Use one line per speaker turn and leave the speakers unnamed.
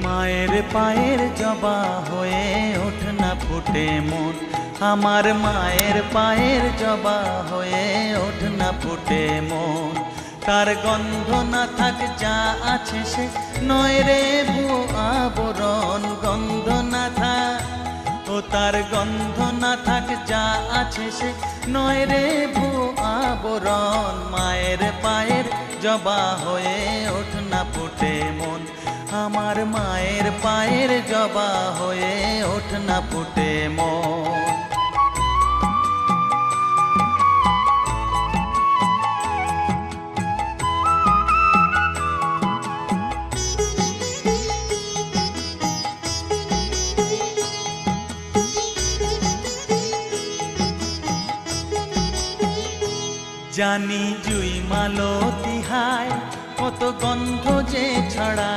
মায়ের পায়ের জবা হয়ে ওঠ না ফুটে মন, আমার মায়ের পায়ের জবা হয়ে ওঠ না ফুটে মন। তার গন্ধ না থাক যা আছে সে নয় রে ভুয়ো আবরণ, গন্ধ না থাক ও তার গন্ধ না থাক যা আছে সে নয় রে ভুয়ো আবরণ। মায়ের পায়ের জবা হয়ে ওঠ না ফুটে মন, আমার মায়ের পায়ের জবা হয়ে ওঠ না ফুটে মন। জানি জুই মালতি হায় কত গন্ধ যে ছড়া।